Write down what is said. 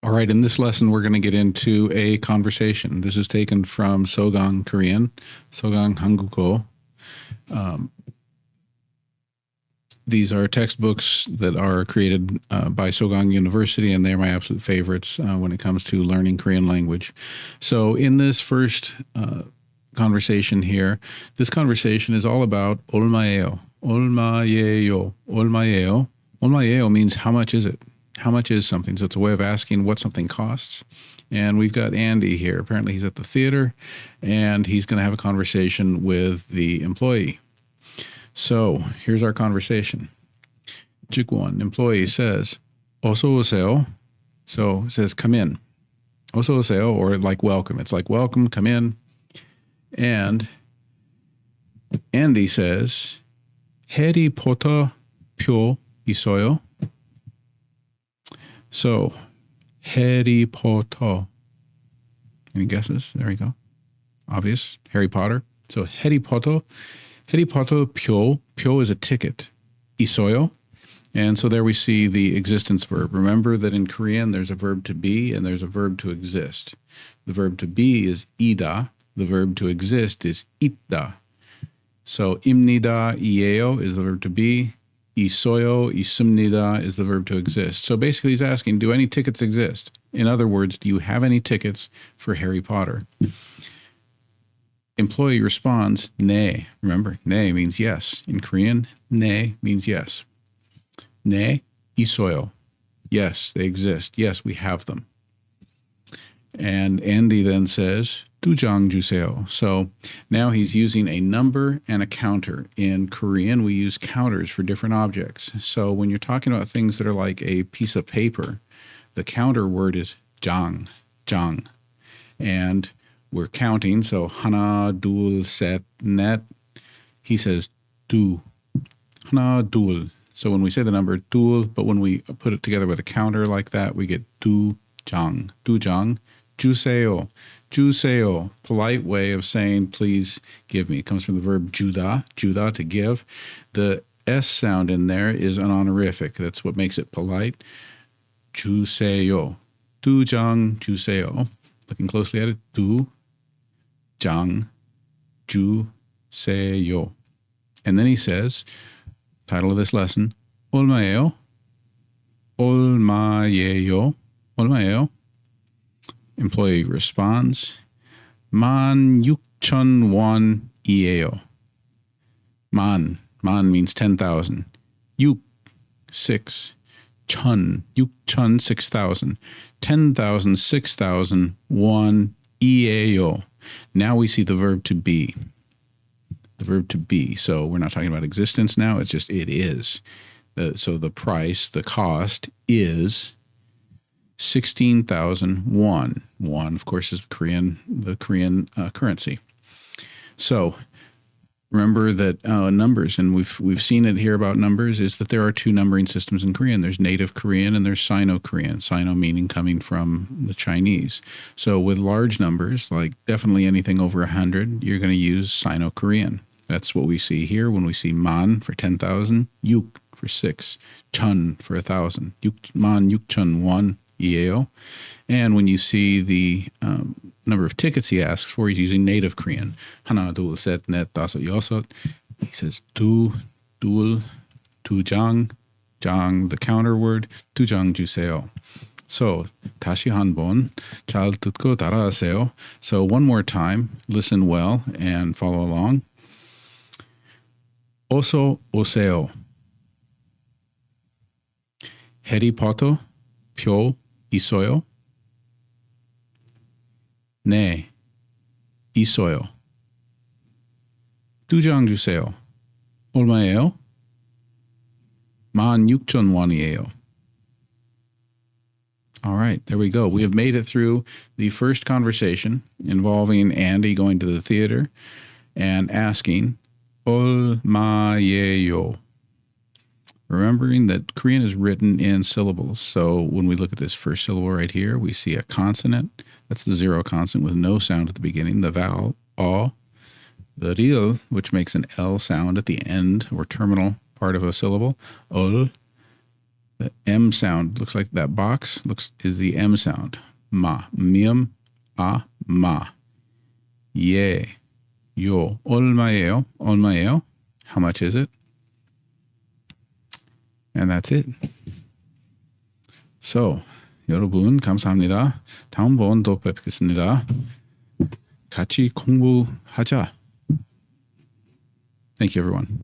All right, in this lesson, we're going to get into a conversation. This is taken from Sogang Korean, Sogang Hangugo. These are textbooks that are created by Sogang University, and they're my absolute favorites when it comes to learning Korean language. So in this first conversation here, this conversation is all about 얼마예요, 얼마예요, 얼마예요. 얼마예요 means how much is it? How much is something? So it's a way of asking what something costs. And we've got Andy here. Apparently he's at the theater, and he's going to have a conversation with the employee. So here's our conversation. Jigwon, employee says, 어서 오세요. So it says, come in. 어서 오세요, or like welcome. It's like welcome, come in. And Andy says, 해리포터 표 있어요? So, 해리포터. Any guesses? There we go. Obvious. Harry Potter. So, 해리포터. 해리포터 표. 표 is a ticket. 있어요. And so there we see the existence verb. Remember that in Korean there's a verb to be and there's a verb to exist. The verb to be is 이다. The verb to exist is 있다. So, 입니다, 이에요 is the verb to be. 있어요, 있습니다 is the verb to exist. So basically he's asking, do any tickets exist? In other words, do you have any tickets for Harry Potter? Employee responds, 네. Remember, 네 means yes. In Korean, 네 means yes. 네, 있어요. Yes, they exist. Yes, we have them. And Andy then says, 두 장 주세요. So now he's using a number and a counter. In Korean, we use counters for different objects. So when you're talking about things that are like a piece of paper, the counter word is 장, 장. And we're counting, so 하나, 둘, 셋, 넷. He says 두, 하나, 둘. So when we say the number 둘, but when we put it together with a counter like that, we get 두 장, 두 장. 주세요, 주세요, polite way of saying, please give me. It comes from the verb 주다, 주다, to give. The S sound in there is an honorific. That's what makes it polite. 주세요, 두 장 주세요. Looking closely at it, 두 장 주세요. And then he says, title of this lesson, 얼마예요? 얼마예요? 얼마예요? Employee responds, 16,000원이에요. 만 means 10,000. 6, 6,000, 6,000, 6,000. 10,000, 6,000, 원이에요. Now we see the verb to be. The verb to be. So we're not talking about existence now. It's just it is. So the price, the cost is 16,000 won. Won, of course, is the Korean currency. So remember that numbers, and we've seen it here about numbers, is that there are two numbering systems in Korean. There's native Korean and there's Sino-Korean. Sino meaning coming from the Chinese. So with large numbers, like definitely anything over 100, you're going to use Sino-Korean. That's what we see here when we see man for 10,000, yuk for 6, chun for 1,000, man 6,000 won. 이에요. And when you see the number of tickets he asks for, he's using native Korean. 하나, 둘, 셋, 넷, 다섯, 여섯. He says 두, 둘, 두 장, 장, the counter word, 두 장 주세요. So 다시 한번 잘 듣고 따라하세요. So one more time, listen well and follow along. 어서 오세요. 해리포터 표 있어요? 네, 있어요. 두 장 주세요. 얼마예요? 16,000원이에요. All right, there we go. We have made it through the first conversation involving Andy going to the theater and asking, 얼마예요? Remembering that Korean is written in syllables. So when we look at this first syllable right here, we see a consonant. That's the zero consonant with no sound at the beginning. The vowel, o. The ril, which makes an L sound at the end or terminal part of a syllable. ol. The M sound looks like that box is the M sound. 마, 미음, 아, 마. 예, 요. 얼마예요? 얼마예요? How much is it? And that's it. So, 여러분 감사합니다. 다음번 또 뵙겠습니다. 같이 공부하자. Thank you, everyone.